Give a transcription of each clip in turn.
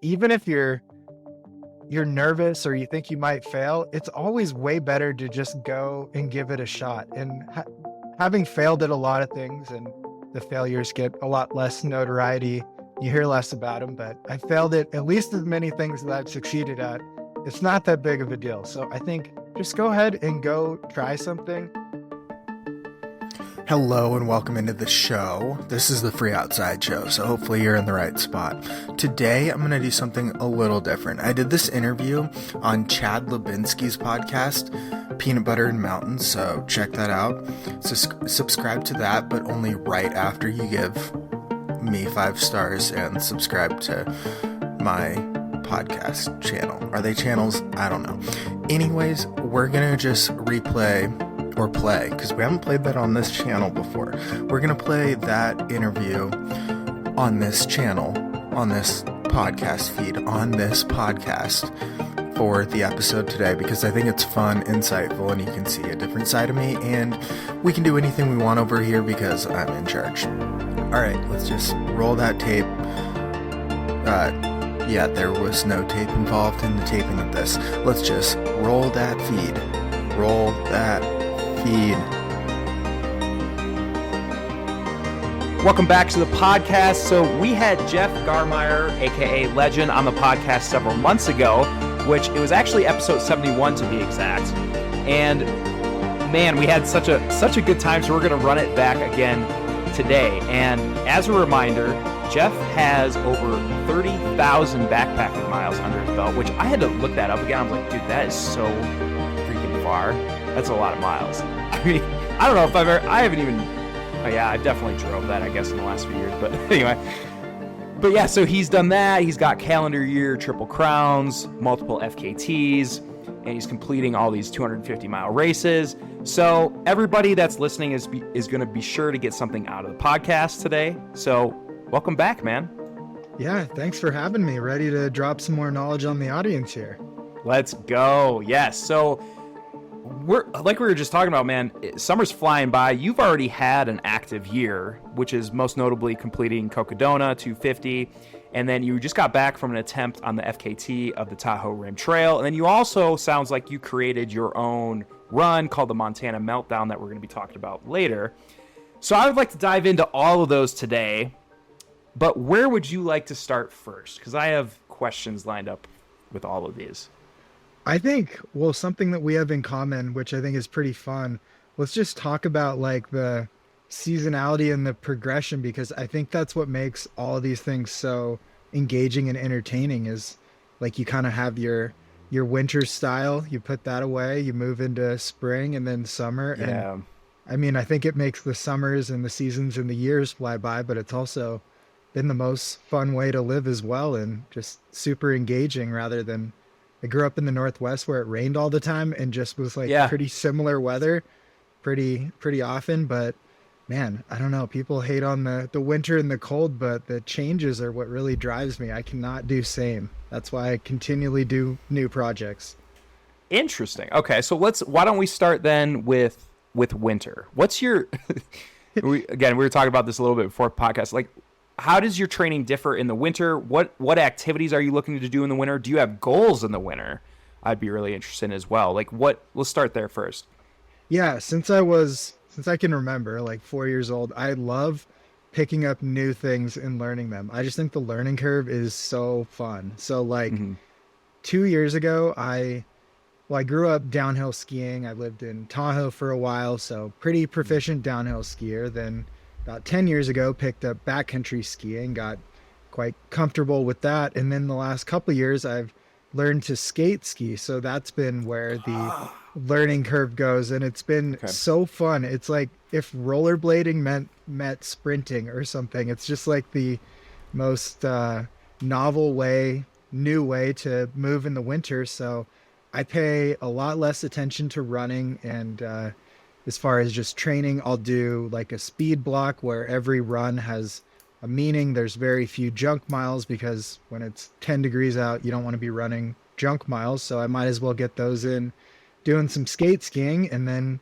even if you're nervous or you think you might fail, it's always way better to just go and give it a shot. And having failed at a lot of things, and the failures get a lot less notoriety, you hear less about them, but I failed at least as many things that I've succeeded at. It's not that big of a deal. So I think just go ahead and go try something. Hello and welcome into the show. This is the Free Outside Show, so hopefully you're in the right spot. Today, I'm going to do something a little different. I did this interview on Chad Lubinsky's podcast, Peanut Butter and Mountains, so check that out. So subscribe to that, but only right after you give me 5 stars and subscribe to my podcast channel. Are they channels? I don't know. Anyways, we're going to just replay or play, because we haven't played that on this channel before. We're going to play that interview on this channel, on this podcast feed, on this podcast for the episode today, because I think it's fun, insightful, and you can see a different side of me, and we can do anything we want over here because I'm in charge. All right, let's just roll that tape. Yeah, there was no tape involved in the taping of this. Let's just roll that feed. Roll that feed. Welcome back to the podcast. So we had Jeff Garmeyer, aka Legend, on the podcast several months ago, which it was actually episode 71 to be exact. And man, we had such a good time, so we're going to run it back again today. And as a reminder, Jeff has over 30,000 backpacking miles under his belt, which I had to look that up again. I was like, dude, that is so freaking far. That's a lot of miles. I mean, I don't know if I haven't even, oh yeah, I definitely drove that, I guess, in the last few years, but anyway. But yeah, so he's done that. He's got calendar year Triple Crowns, multiple FKTs, and he's completing all these 250-mile races. So everybody that's listening is going to be sure to get something out of the podcast today. So welcome back, man. Yeah, thanks for having me. Ready to drop some more knowledge on the audience here. Let's go. Yes. So we're like we were just talking about, man, summer's flying by. You've already had an active year, which is most notably completing Cocodona 250. And then you just got back from an attempt on the FKT of the Tahoe Rim Trail. And then you also, sounds like you created your own run called the Montana Meltdown that we're going to be talking about later. So I would like to dive into all of those today. But where would you like to start first? Because I have questions lined up with all of these. I think, well, something that we have in common, which I think is pretty fun, let's just talk about like the seasonality and the progression, because I think that's what makes all of these things so engaging and entertaining is like you kind of have your winter style, you put that away, you move into spring and then summer. Yeah. And I mean, I think it makes the summers and the seasons and the years fly by, but it's also been the most fun way to live as well, and just super engaging rather than, I grew up in the Northwest where it rained all the time and just was like pretty similar weather pretty often. But man, I don't know, people hate on the winter and the cold, but the changes are what really drives me. I cannot do same. That's why I continually do new projects. Interesting. Okay, so why don't we start then with winter? What's your we were talking about this a little bit before podcast, like how does your training differ in the winter? What activities are you looking to do in the winter? Do you have goals in the winter? I'd be really interested in as well. Like let's start there first. Yeah, since I can remember, like 4 years old, I love picking up new things and learning them. I just think the learning curve is so fun. So like 2 years ago, I grew up downhill skiing. I lived in Tahoe for a while, so pretty proficient downhill skier. Then about 10 years ago, picked up backcountry skiing, got quite comfortable with that. And then the last couple of years, I've learned to skate ski. So that's been where the learning curve goes. And it's been so fun. It's like if rollerblading met sprinting or something. It's just like the most novel way, new way to move in the winter. So I pay a lot less attention to running, and as far as just training, I'll do like a speed block where every run has a meaning. There's very few junk miles because when it's 10 degrees out, you don't want to be running junk miles. So I might as well get those in doing some skate skiing, and then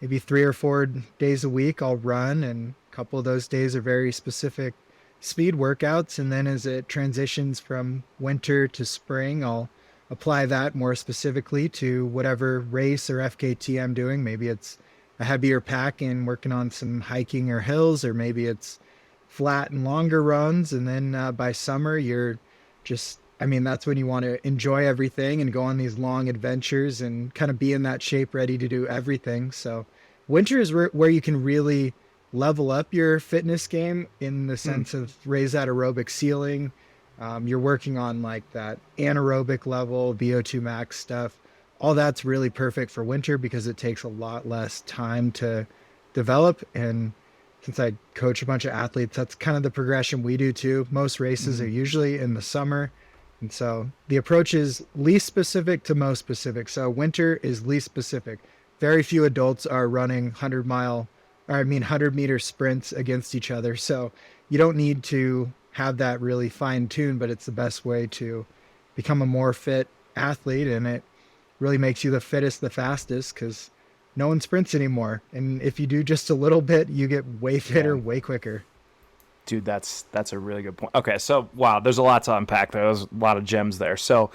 maybe 3 or 4 days a week I'll run, and a couple of those days are very specific speed workouts, and then as it transitions from winter to spring, I'll apply that more specifically to whatever race or FKT I'm doing. Maybe it's a heavier pack and working on some hiking or hills, or maybe it's flat and longer runs. And then by summer, you're just, I mean, that's when you want to enjoy everything and go on these long adventures and kind of be in that shape, ready to do everything. So winter is where you can really level up your fitness game in the sense of raise that aerobic ceiling. You're working on like that anaerobic level, VO2 max stuff. All that's really perfect for winter because it takes a lot less time to develop. And since I coach a bunch of athletes, that's kind of the progression we do too. Most races are usually in the summer. And so the approach is least specific to most specific. So winter is least specific. Very few adults are running 100-meter sprints against each other. So you don't need to have that really fine tuned, but it's the best way to become a more fit athlete. And it really makes you the fittest, the fastest, because no one sprints anymore. And if you do just a little bit, you get way fitter, way quicker. Dude, that's a really good point. Okay, so wow, there's a lot to unpack there. There's a lot of gems there. So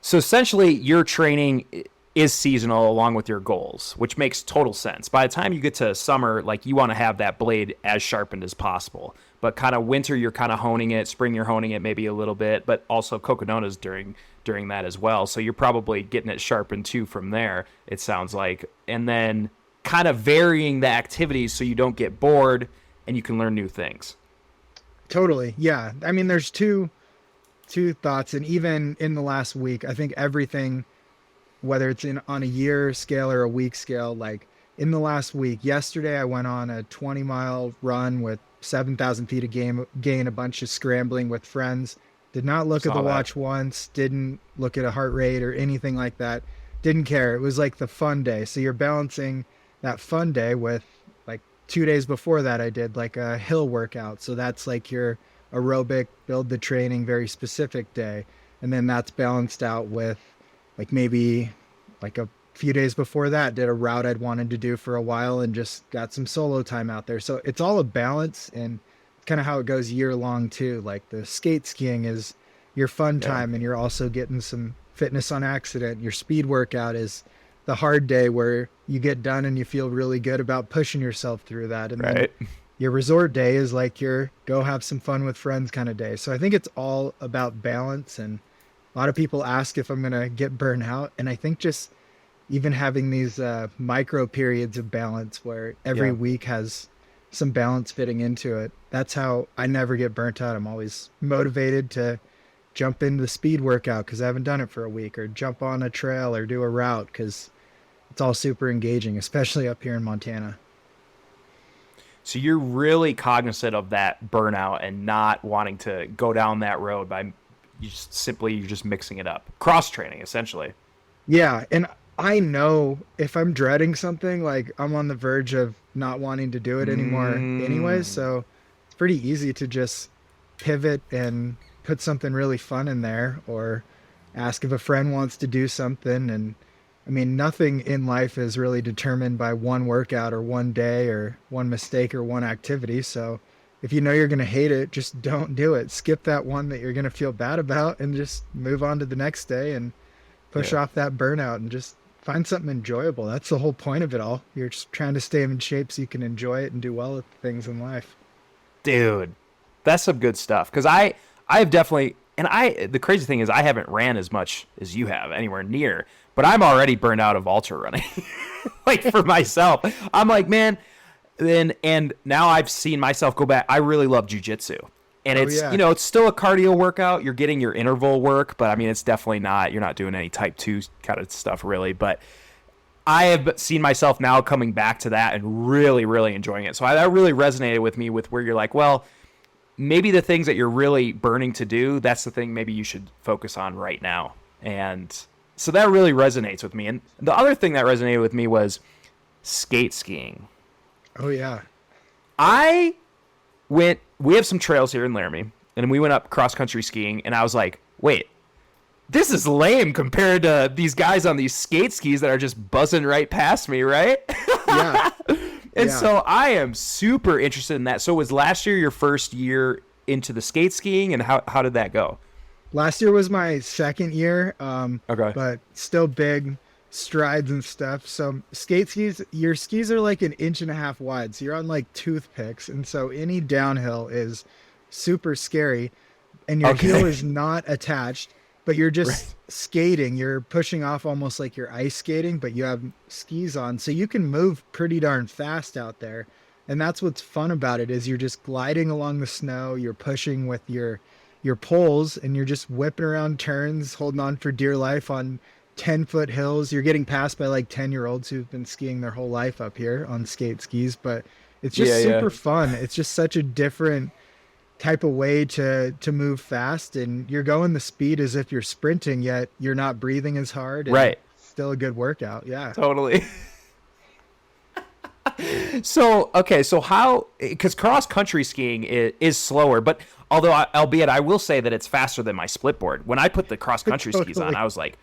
essentially your training is seasonal along with your goals, which makes total sense. By the time you get to summer, like you want to have that blade as sharpened as possible. But kind of winter, you're kind of honing it. Spring, you're honing it maybe a little bit, but also Cocodona's during that as well. So you're probably getting it sharpened too from there, it sounds like. And then kind of varying the activities so you don't get bored and you can learn new things. Totally. Yeah. I mean, there's two thoughts. And even in the last week, I think everything, whether it's on a year scale or a week scale, like in the last week, yesterday, I went on a 20-mile run with 7,000 feet of gain, a bunch of scrambling with friends. Did not look at the watch once, didn't look at a heart rate or anything like that. Didn't care. It was like the fun day. So you're balancing that fun day with, like 2 days before that, I did like a hill workout. So that's like your aerobic, build the training, very specific day. And then that's balanced out with like maybe like a few days before that, did a route I'd wanted to do for a while and just got some solo time out there. So it's all a balance, and kind of how it goes year long too. Like the skate skiing is your fun time and you're also getting some fitness on accident. Your speed workout is the hard day where you get done and you feel really good about pushing yourself through that. And then your resort day is like your go have some fun with friends kind of day. So I think it's all about balance. And a lot of people ask if I'm going to get burnt out. And I think just even having these micro periods of balance where every week has some balance fitting into it. That's how I never get burnt out. I'm always motivated to jump into the speed workout because I haven't done it for a week, or jump on a trail or do a route because it's all super engaging, especially up here in Montana. So you're really cognizant of that burnout and not wanting to go down that road by you're just mixing it up. Cross training, essentially. Yeah. And I know if I'm dreading something, like I'm on the verge of not wanting to do it anymore anyway. So it's pretty easy to just pivot and put something really fun in there, or ask if a friend wants to do something. And I mean, nothing in life is really determined by one workout or one day or one mistake or one activity. So if you know you're going to hate it, just don't do it. Skip that one that you're going to feel bad about and just move on to the next day and push off that burnout and just find something enjoyable. That's the whole point of it all. You're just trying to stay in shape so you can enjoy it and do well at things in life. Dude, that's some good stuff. Because I've definitely, and the crazy thing is I haven't ran as much as you have, anywhere near, but I'm already burned out of ultra running. Like for myself, I'm like, man, and now I've seen myself go back. I really love jujitsu. And it's, it's still a cardio workout. You're getting your interval work, but I mean, it's definitely not, you're not doing any type 2 kind of stuff really. But I have seen myself now coming back to that and really, really enjoying it. So that really resonated with me, with where you're like, well, maybe the things that you're really burning to do, that's the thing maybe you should focus on right now. And so that really resonates with me. And the other thing that resonated with me was skate skiing. Oh yeah. We have some trails here in Laramie, and we went up cross-country skiing, and I was like, wait, this is lame compared to these guys on these skate skis that are just buzzing right past me, right? Yeah. And so I am super interested in that. So was last year your first year into the skate skiing, and how did that go? Last year was my second year, Okay. but still big strides and stuff. So skate skis, your skis are like 1.5 inches wide, so you're on like toothpicks, and so any downhill is super scary, and your heel Okay. is not attached, but you're Right. just skating. You're pushing off almost like you're ice skating, but you have skis on, so you can move pretty darn fast out there. And that's what's fun about it is you're just gliding along the snow, you're pushing with your poles, and you're just whipping around turns, holding on for dear life on 10-foot hills. You're getting passed by like 10-year-olds who've been skiing their whole life up here on skate skis, but it's Yeah, just yeah. super fun. It's just such a different type of way to move fast, and you're going the speed as if you're sprinting, yet you're not breathing as hard, and Right. still a good workout. Yeah. Totally. So, okay, so how, because cross country skiing is slower, but although, albeit I will say that it's faster than my split board. When I put the cross country skis on, Totally. I was like,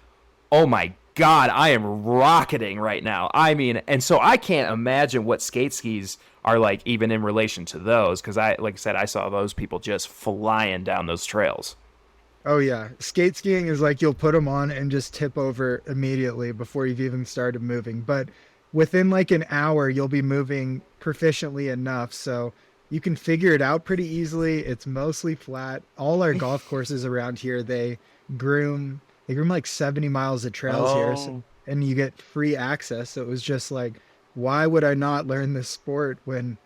oh my God, I am rocketing right now. I mean, and so I can't imagine what skate skis are like, even in relation to those, because like I said, I saw those people just flying down those trails. Oh yeah, skate skiing is like you'll put them on and just tip over immediately before you've even started moving. But within like an hour, you'll be moving proficiently enough so you can figure it out pretty easily. It's mostly flat. All our golf courses around here, they groom like 70 miles of trails here, so, Oh. and you get free access. So it was just like, why would I not learn this sport when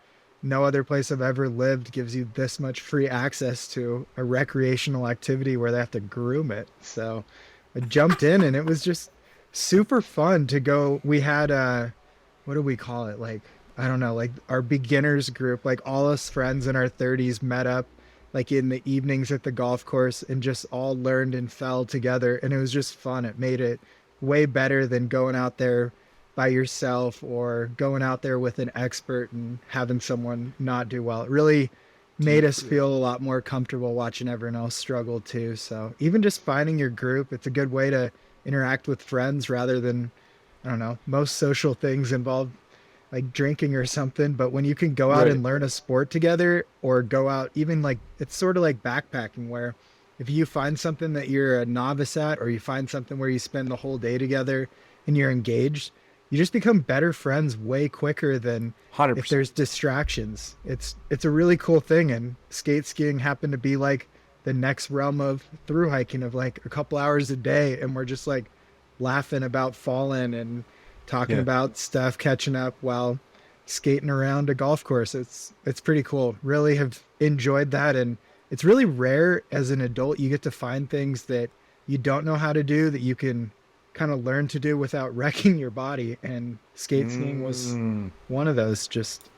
no other place I've ever lived gives you this much free access to a recreational activity where they have to groom it. So I jumped in, and it was just super fun to go. We had what do we call it? Like, I don't know, like our beginners group, like all us friends in our 30s met up like in the evenings at the golf course and just all learned and fell together, and it was just fun. It made it way better than going out there by yourself or going out there with an expert and having someone not do well. It really made us feel a lot more comfortable watching everyone else struggle too. So even just finding your group, it's a good way to interact with friends rather than, I don't know, most social things involve like drinking or something. But when you can go out Right. and learn a sport together, or go out, even like it's sort of like backpacking, where if you find something that you're a novice at, or you find something where you spend the whole day together and you're engaged, you just become better friends way quicker than if 100%. there's distractions. It's a really cool thing, and skate skiing happened to be like the next realm of through hiking of like a couple hours a day, and we're just like laughing about falling and talking Yeah. about stuff, catching up while skating around a golf course. It's pretty cool. Really have enjoyed that, and it's really rare as an adult you get to find things that you don't know how to do that you can kind of learn to do without wrecking your body. And skate skiing was Mm. one of those. Just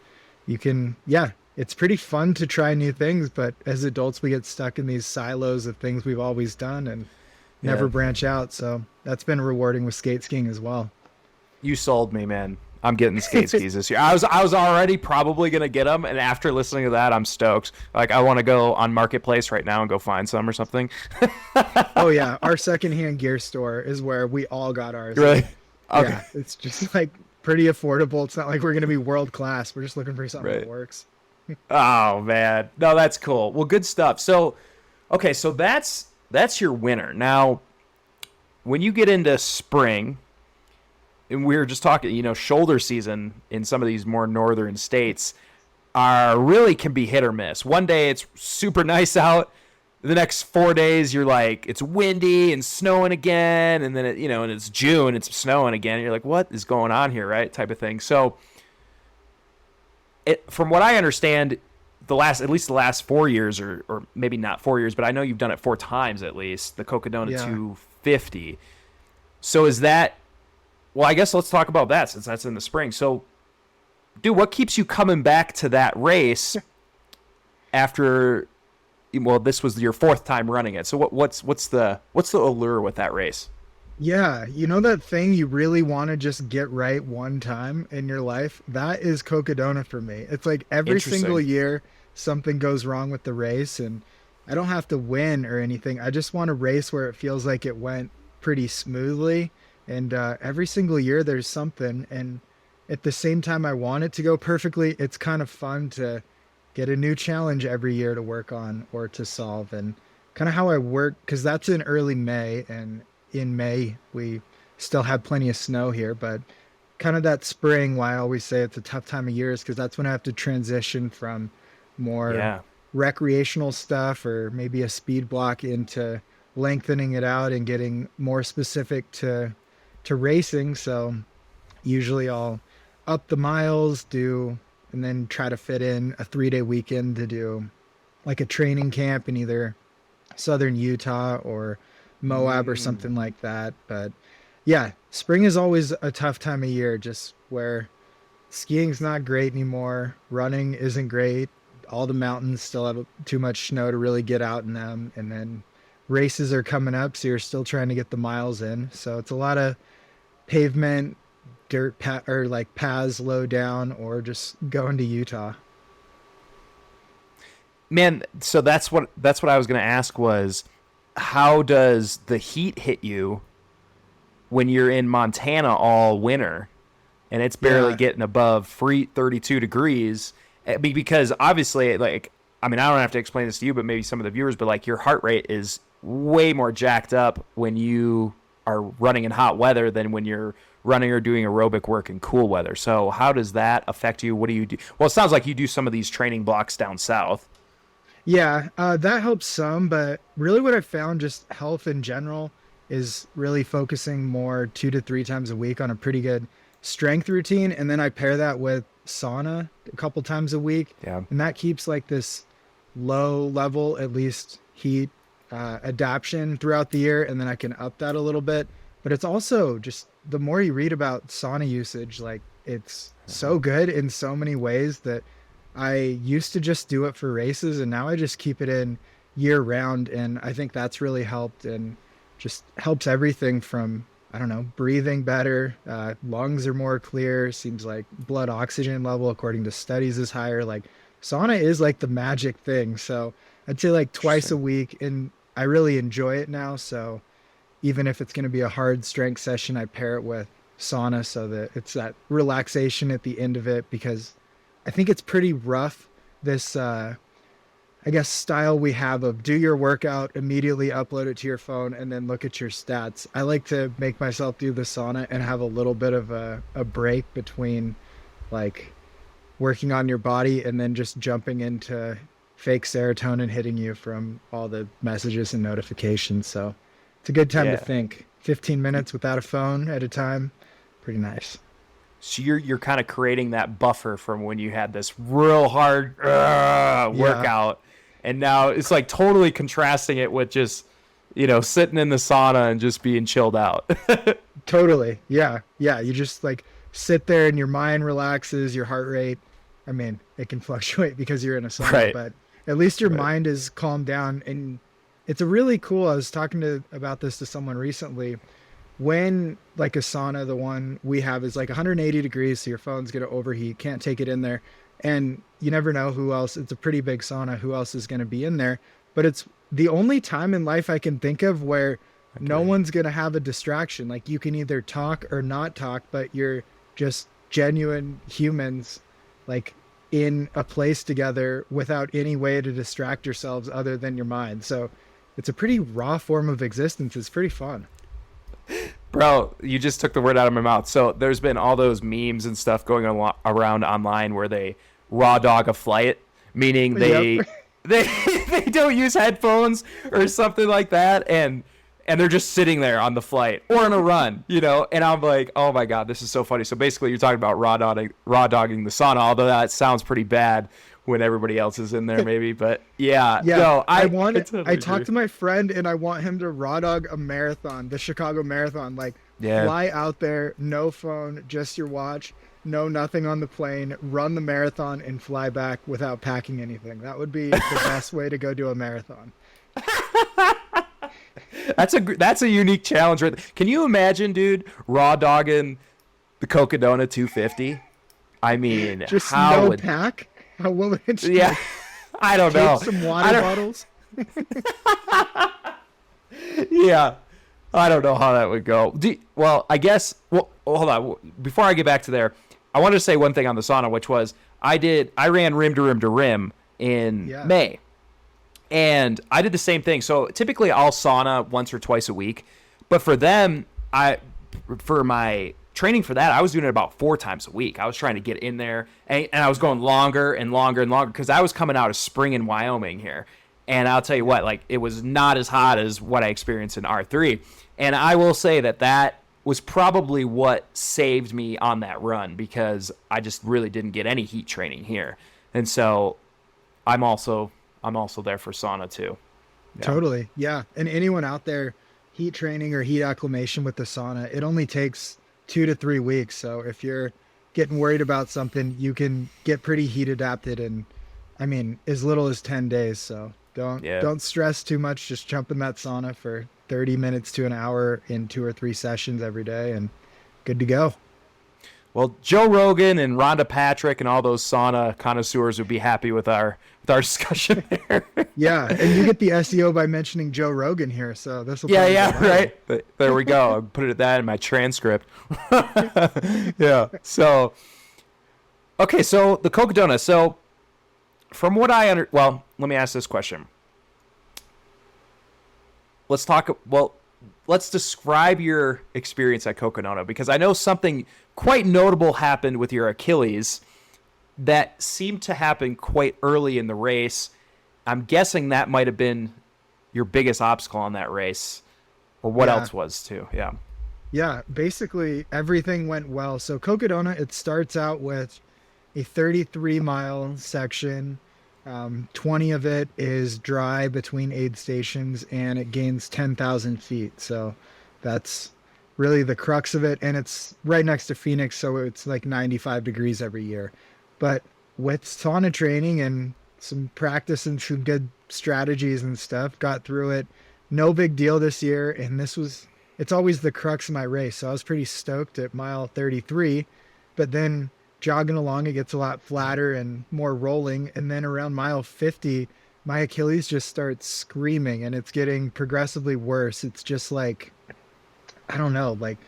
you can, yeah, it's pretty fun to try new things, but as adults we get stuck in these silos of things we've always done and never Yeah. branch out. So that's been rewarding with skate skiing as well. You sold me, man. I'm getting skate skis this year. I was already probably gonna get them, and after listening to that, I'm stoked. Like, I want to go on Marketplace right now and go find some or something. Oh yeah, our secondhand gear store is where we all got ours. Really? Okay. Yeah, it's just like pretty affordable. It's not like we're gonna be world class. We're just looking for something that Right. works. Oh man, no, that's cool. Well, good stuff. So, okay, so that's your winter. Now, when you get into spring, and we were just talking, shoulder season in some of these more northern states are really can be hit or miss. One day it's super nice out. The next 4 days you're like, it's windy and snowing again. And then, and it's June, it's snowing again. And you're like, what is going on here? Right. Type of thing. So from what I understand, at least the last 4 years, or maybe not 4 years, but I know you've done it 4 times at least, the Cocodona Yeah. 250. So is that, well, I guess let's talk about that since that's in the spring. So, dude, what keeps you coming back to that race after? Well, this was your 4th time running it. So what's the allure with that race? Yeah, you know that thing you really want to just get right one time in your life? That is Cocodona for me. It's like every single Interesting. year something goes wrong with the race, and I don't have to win or anything. I just want a race where it feels like it went pretty smoothly. And every single year there's something, and at the same time I want it to go perfectly. It's kind of fun to get a new challenge every year to work on or to solve. And kind of how I work, because that's in early May, and in May we still have plenty of snow here, but kind of that spring, why I always say it's a tough time of year, is because that's when I have to transition from more Yeah. recreational stuff or maybe a speed block into lengthening it out and getting more specific to racing. So usually I'll up the miles, do, and then try to fit in a 3-day weekend to do like a training camp in either southern Utah or Moab or something like that. But yeah, spring is always a tough time of year, just where skiing's not great anymore, running isn't great, all the mountains still have too much snow to really get out in them, and then races are coming up, so you're still trying to get the miles in. So it's a lot of pavement, or like paths low down, or just going to Utah. Man, so that's what I was going to ask was, how does the heat hit you when you're in Montana all winter and it's barely getting above 32 degrees? Because obviously, like, I mean, I don't have to explain this to you, but maybe some of the viewers, but like your heart rate is way more jacked up when you are running in hot weather than when you're running or doing aerobic work in cool weather. So how does that affect you? What do you do? Well, it sounds like you do some of these training blocks down south. Yeah, that helps some, but really what I've found, just health in general, is really focusing more 2 to 3 times a week on a pretty good strength routine. And then I pair that with sauna a couple times a week. Yeah. And that keeps like this low level, at least heat adaptation throughout the year. And then I can up that a little bit. But it's also just the more you read about sauna usage, like it's so good in so many ways that I used to just do it for races, and now I just keep it in year round. And I think that's really helped, and just helps everything from, I don't know, breathing better. Lungs are more clear. Seems like blood oxygen level, according to studies, is higher. Like sauna is like the magic thing. So I'd say like twice a week, and I really enjoy it now. So even if it's going to be a hard strength session, I pair it with sauna so that it's that relaxation at the end of it, because I think it's pretty rough, this I guess style we have of do your workout, immediately upload it to your phone, and then look at your stats. I like to make myself do the sauna and have a little bit of a break between like working on your body and then just jumping into fake serotonin hitting you from all the messages and notifications. So it's a good time to think. 15 minutes without a phone at a time. Pretty nice. So you're kind of creating that buffer from when you had this real hard workout, and now it's like totally contrasting it with just, you know, sitting in the sauna and just being chilled out. Totally. Yeah. You just like sit there and your mind relaxes, your heart rate. I mean, it can fluctuate because you're in a sauna, but at least your mind is calmed down. And it's a really cool, I was talking about this to someone recently. When like a sauna, the one we have is like 180 degrees, so your phone's going to overheat, can't take it in there. And you never know who else, it's a pretty big sauna, who else is going to be in there. But it's the only time in life I can think of where no one's going to have a distraction. Like you can either talk or not talk, but you're just genuine humans, like in a place together without any way to distract yourselves other than your mind. So it's a pretty raw form of existence. It's pretty fun. Bro, you just took the word out of my mouth. So there's been all those memes and stuff going around online where they raw dog a flight, meaning they don't use headphones or something like that, and they're just sitting there on the flight or on a run, you know. And I'm like, oh my god, this is so funny. So basically, you're talking about raw dogging the sauna, although that sounds pretty bad when everybody else is in there, maybe. But yeah. No, I talked to my friend, and I want him to raw dog a marathon, the Chicago Marathon. Like, fly out there, no phone, just your watch, no nothing on the plane, run the marathon, and fly back without packing anything. That would be the best way to go do a marathon. That's a unique challenge. Right? Can you imagine, dude, raw dogging the Cocodona 250? I mean, just no pack. How will it? Yeah, I don't know. Some water bottles. Yeah, I don't know how that would go. Well, I guess. Well, hold on. Before I get back to there, I wanted to say one thing on the sauna, which was I ran rim to rim to rim in Yeah. May. And I did the same thing. So typically I'll sauna once or twice a week. But for them, for my training for that, I was doing it about 4 times a week. I was trying to get in there, and I was going longer and longer and longer because I was coming out of spring in Wyoming here. And I'll tell you what, like, it was not as hot as what I experienced in R3. And I will say that was probably what saved me on that run, because I just really didn't get any heat training here. And so I'm also there for sauna too. Yeah. Totally. Yeah. And anyone out there, heat training or heat acclimation with the sauna, it only takes 2 to 3 weeks. So if you're getting worried about something, you can get pretty heat adapted in, I mean, as little as 10 days. So don't stress too much. Just jump in that sauna for 30 minutes to an hour in 2 or 3 sessions every day and good to go. Well, Joe Rogan and Rhonda Patrick and all those sauna connoisseurs would be happy with our discussion here. Yeah, and you get the SEO by mentioning Joe Rogan here, so this will right. But there we go. I'll put that in my transcript. Yeah. So, okay. So the Cocodona. So, from what well, let me ask this question. Let's describe your experience at Cocodona, because I know something quite notable happened with your Achilles that seemed to happen quite early in the race. I'm guessing that might have been your biggest obstacle on that race, or what else was too. Yeah. Yeah, basically everything went well. So Cocodona, it starts out with a 33-mile section. 20 of it is dry between aid stations, and it gains 10,000 feet. So that's really the crux of it. And it's right next to Phoenix, so it's like 95 degrees every year. But with sauna training and some practice and some good strategies and stuff, got through it. No big deal this year. And it's always the crux of my race. So I was pretty stoked at mile 33, but then jogging along, it gets a lot flatter and more rolling. And then around mile 50, my Achilles just starts screaming, and it's getting progressively worse. It's just like, I don't know, like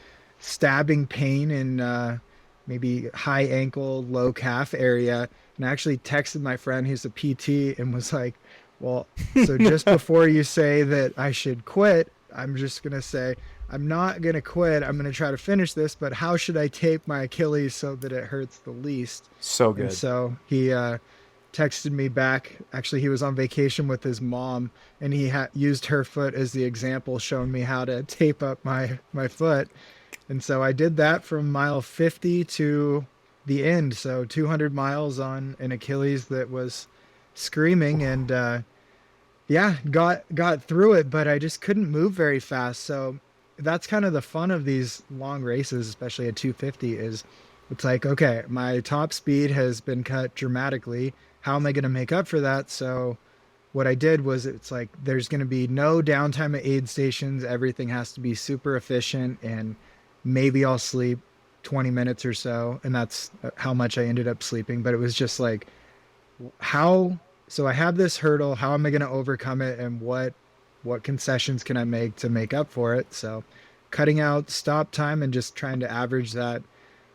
stabbing pain in maybe high ankle, low calf area. And I actually texted my friend who's a PT and was like, well, so just before you say that I should quit, I'm just going to say, I'm not going to quit. I'm going to try to finish this, but how should I tape my Achilles so that it hurts the least? So good. And so he texted me back. Actually, he was on vacation with his mom, and he used her foot as the example, showing me how to tape up my foot. And so I did that from mile 50 to the end. So 200 miles on an Achilles that was screaming, and got through it, but I just couldn't move very fast. So that's kind of the fun of these long races, especially at 250, is it's like, okay, my top speed has been cut dramatically. How am I going to make up for that? So what I did was, it's like, there's going to be no downtime at aid stations. Everything has to be super efficient, and maybe I'll sleep 20 minutes or so. And that's how much I ended up sleeping. But it was just like, so I have this hurdle, how am I going to overcome it? And what concessions can I make to make up for it? So cutting out stop time and just trying to average that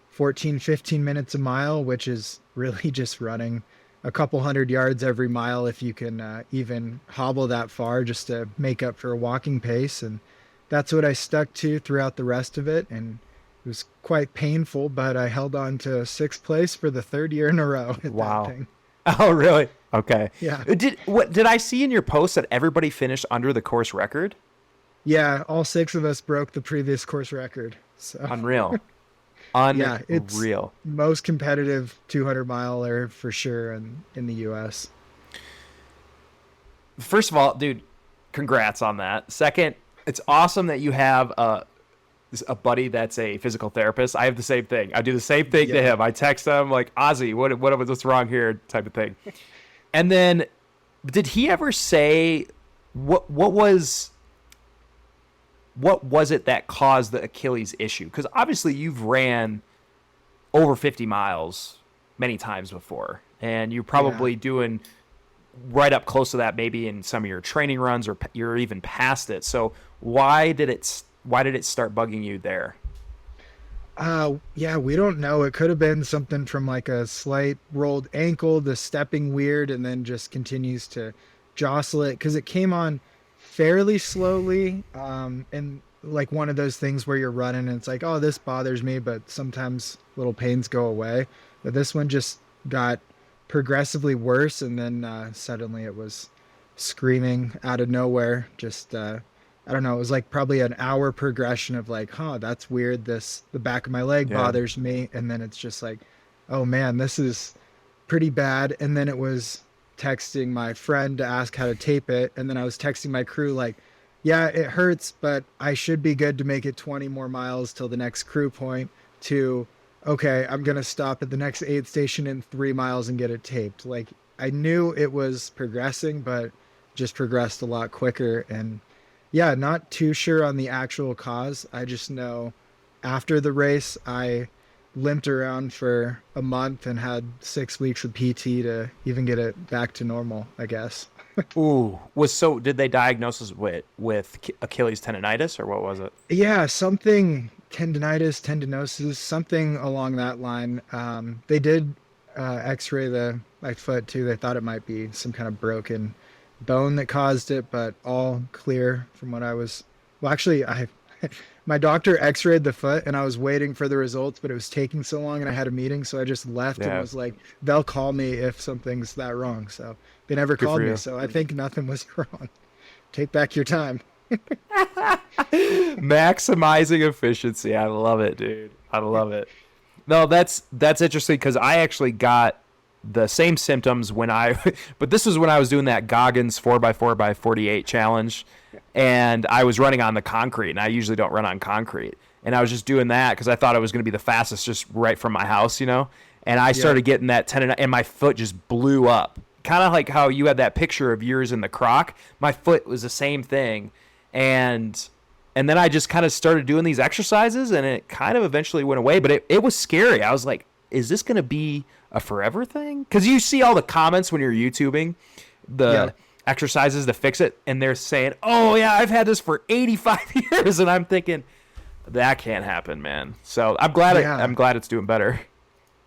14, 15 minutes a mile, which is really just running a couple 100 yards every mile, if you can even hobble that far, just to make up for a walking pace. And that's what I stuck to throughout the rest of it. And it was quite painful, but I held on to 6th place for the 3rd year in a row at that thing. Oh, really? Okay. Yeah. Did I see in your post that everybody finished under the course record? Yeah, all 6 of us broke the previous course record. So Unreal. Yeah, it's most competitive 200-miler for sure in the U.S. First of all, dude, congrats on that. Second, it's awesome that you have a buddy that's a physical therapist. I have the same thing. I do the same thing to him. I text him like, Ozzy, what's wrong here, type of thing. And then, did he ever say what was it that caused the Achilles issue? Because obviously you've ran over 50 miles many times before, and you're probably doing right up close to that, maybe in some of your training runs, or you're even past it. So why did it start bugging you there? Yeah, we don't know. It could have been something from like a slight rolled ankle, the stepping weird, and then just continues to jostle it because it came on fairly slowly. And like one of those things where you're running and it's like, oh, this bothers me, but sometimes little pains go away. But this one just got progressively worse, and then suddenly it was screaming out of nowhere. Just I don't know, it was like probably an hour progression of like, huh, that's weird. The back of my leg Yeah. bothers me. And then it's just like, oh man, this is pretty bad. And then it was texting my friend to ask how to tape it. And then I was texting my crew, like, yeah, it hurts, but I should be good to make it 20 more miles till the next crew point to, okay, I'm going to stop at the next aid station in 3 miles and get it taped. Like, I knew it was progressing, but just progressed a lot quicker. And yeah, not too sure on the actual cause. I just know after the race, I limped around for a month and had 6 weeks of PT to even get it back to normal, I guess. Ooh, did they diagnose us with Achilles tendonitis or what was it? Yeah, something tendonitis, tendinosis, something along that line. They did X-ray my foot too. They thought it might be some kind of broken bone that caused it, but all clear from what I was. Well, actually, I my doctor X-rayed the foot, and I was waiting for the results, but it was taking so long, and I had a meeting, so I just left and Yeah, was like, "They'll call me if something's that wrong." So they never good for called me, you. so I think nothing was wrong. Take back your time. Maximizing efficiency. I love it, dude. I love it. No, that's interesting because I actually got the same symptoms when I, but this was when I was doing that Goggins 4x4x48 challenge, and I was running on the concrete, and I usually don't run on concrete, and I was just doing that because I thought it was going to be the fastest, just right from my house, and I Yep. started getting that tendon, and my foot just blew up, kind of like how you had that picture of yours in the croc. My foot was the same thing, and then I just kind of started doing these exercises and it kind of eventually went away, but it was scary. I was like, is this going to be a forever thing? Because you see all the comments when you're YouTubing the Yep. exercises to fix it, and they're saying, oh, yeah, I've had this for 85 years. And I'm thinking, that can't happen, man. So Yeah. I'm glad it's doing better.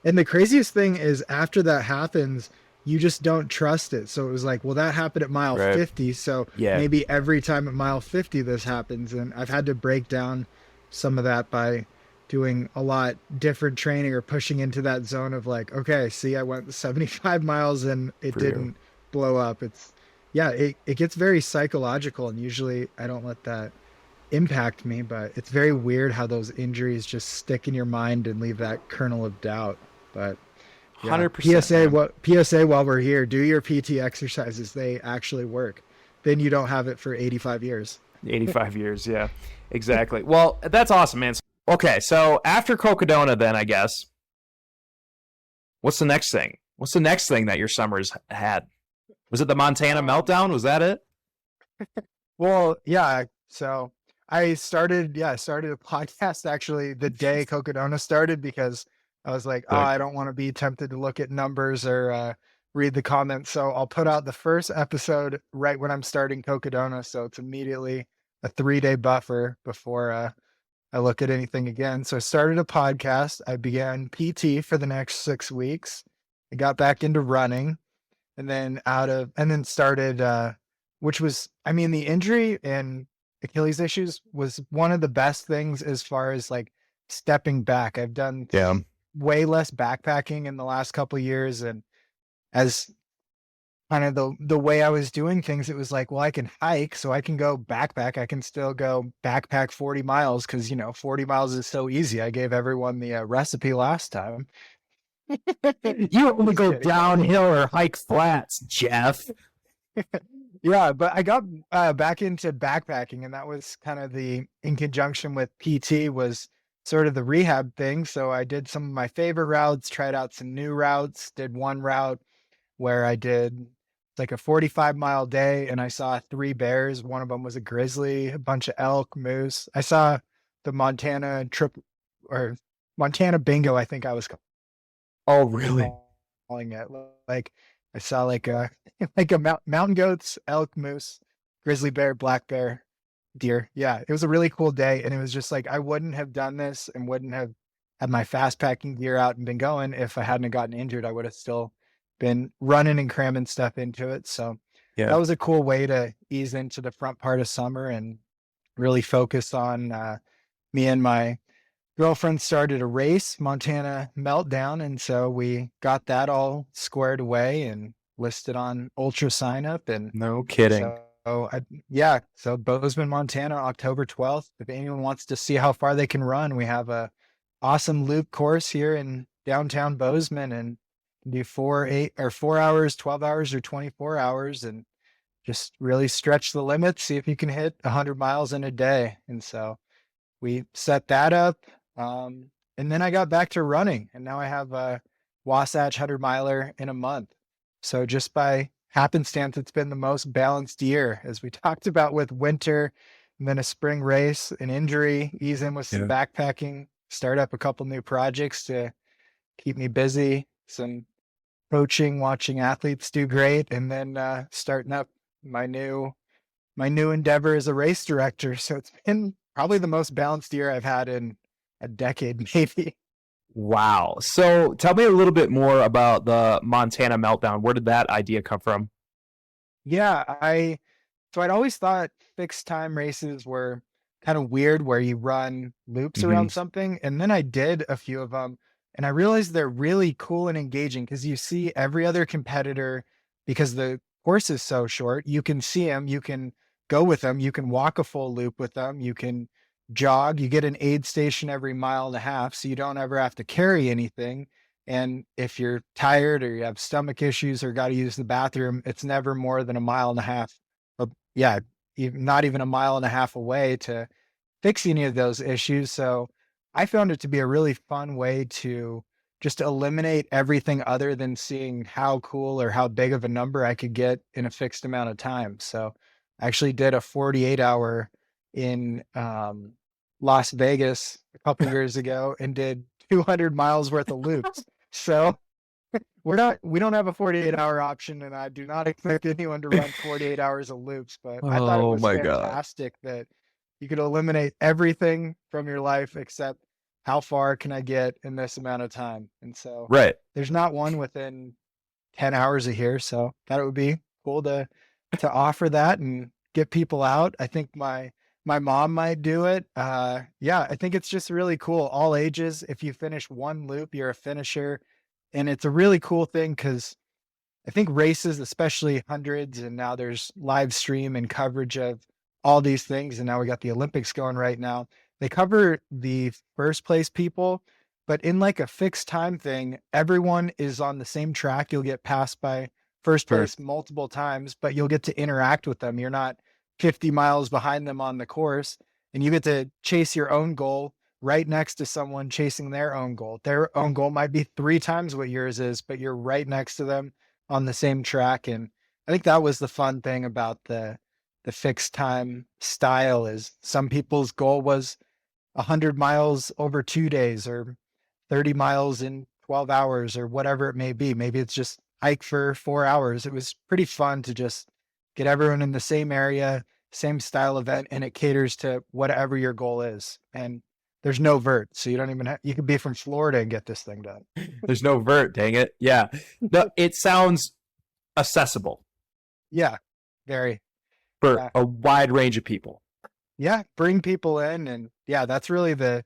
And the craziest thing is after that happens, you just don't trust it. So it was like, well, that happened at mile Right. 50. So Yeah. maybe every time at mile 50 this happens. And I've had to break down some of that by doing a lot different training or pushing into that zone of like, okay, see, I went 75 miles and it For you. didn't blow up. Yeah, it gets very psychological. And usually I don't let that impact me, but it's very weird how those injuries just stick in your mind and leave that kernel of doubt. But yeah, 100%, man. What PSA while we're here, do your PT exercises. They actually work. Then you don't have it for 85 years. 85 years. Yeah, exactly. Well, that's awesome, man. Okay, so after Cocodona, then I guess, what's the next thing? What's the next thing that your summers had? Was it the Montana Um, Meltdown? Was that it? well, yeah. So I started a podcast actually the day Cocodona started because I was like, oh, Sick. I don't want to be tempted to look at numbers or read the comments. So I'll put out the first episode right when I'm starting Cocodona. So it's immediately a 3 day buffer before I look at anything again. So I started a podcast. I began PT for the next 6 weeks. I got back into running and then and then started which was, I mean, the injury and Achilles issues was one of the best things as far as like stepping back. I've done Yeah. way less backpacking in the last couple years, and as kind of the way I was doing things, it was like, well, I can hike, so I can go backpack. I can still go backpack 40 miles because 40 miles is so easy. I gave everyone the recipe last time. You only Just go kidding. downhill or hike flats, Jeff. Yeah, but I got back into backpacking, and that was kind of in conjunction with PT was sort of the rehab thing. So I did some of my favorite routes, tried out some new routes, did one route where I did like a 45-mile day and I saw three bears. One of them was a grizzly, a bunch of elk, moose. I saw the Montana trip or Montana bingo, I think I was Oh, really? calling it. Like I saw like a like a mountain goats, elk, moose, grizzly bear, black bear, deer. Yeah, it was a really cool day, and it was just like I wouldn't have done this and wouldn't have had my fast packing gear out and been going. If I hadn't have gotten injured, I would have still been running and cramming stuff into it. So that Yeah. was a cool way to ease into the front part of summer and really focus on me and my girlfriend started a race, Montana Meltdown, and so we got that all squared away and listed on Ultra sign up. And No kidding. so Bozeman, Montana, October 12th. If anyone wants to see how far they can run, we have a awesome loop course here in downtown Bozeman, and do 4 hours, 12 hours, or 24 hours, and just really stretch the limits, see if you can hit 100 miles in a day. And so we set that up. And then I got back to running, and now I have a Wasatch 100 miler in a month. So just by happenstance, it's been the most balanced year, as we talked about, with winter and then a spring race, an injury, ease in with some backpacking, start up a couple new projects to keep me busy, some coaching, watching athletes do great, and then starting up my new endeavor as a race director. So it's been probably the most balanced year I've had in a decade, maybe. Wow. So tell me a little bit more about the Montana Meltdown. Where did that idea come from? Yeah, I'd always thought fixed time races were kind of weird, where you run loops around something. And then I did a few of them, and I realized they're really cool and engaging, because you see every other competitor, because the course is so short, you can see them, you can go with them, you can walk a full loop with them, you can jog, you get an aid station every mile and a half, so you don't ever have to carry anything. And if you're tired or you have stomach issues or got to use the bathroom, it's never more than a mile and a half. Yeah, not even a mile and a half away to fix any of those issues. So I found it to be a really fun way to just eliminate everything other than seeing how cool or how big of a number I could get in a fixed amount of time. So I actually did a 48-hour in Las Vegas a couple years ago and did 200 miles worth of loops. So we don't have a 48-hour option, and I do not expect anyone to run 48 hours of loops, but I thought it Oh was my God. fantastic that you could eliminate everything from your life except how far can I get in this amount of time. And so Right. there's not one within 10 hours of here. So thought it would be cool to offer that and get people out. I think my mom might do it. Yeah, I think it's just really cool. All ages. If you finish one loop, you're a finisher. And it's a really cool thing, because I think races, especially hundreds, and now there's live stream and coverage of all these things. And now we got the Olympics going right now. They cover the first place people, but in like a fixed time thing, everyone is on the same track. You'll get passed by first place multiple times, but you'll get to interact with them. You're not 50 miles behind them on the course, and you get to chase your own goal right next to someone chasing their own goal. Their own goal might be 3 times what yours is, but you're right next to them on the same track. And I think that was the fun thing about the fixed time style, is some people's goal was 100 miles over 2 days, or 30 miles in 12 hours, or whatever it may be. Maybe it's just hike for 4 hours. It was pretty fun to just get everyone in the same area, same style event, and it caters to whatever your goal is. And there's no vert, so you don't even you could be from Florida and get this thing done. There's no vert, dang it. Yeah. No, it sounds accessible. Yeah, very. For a wide range of people. Yeah, bring people in, and yeah, that's really the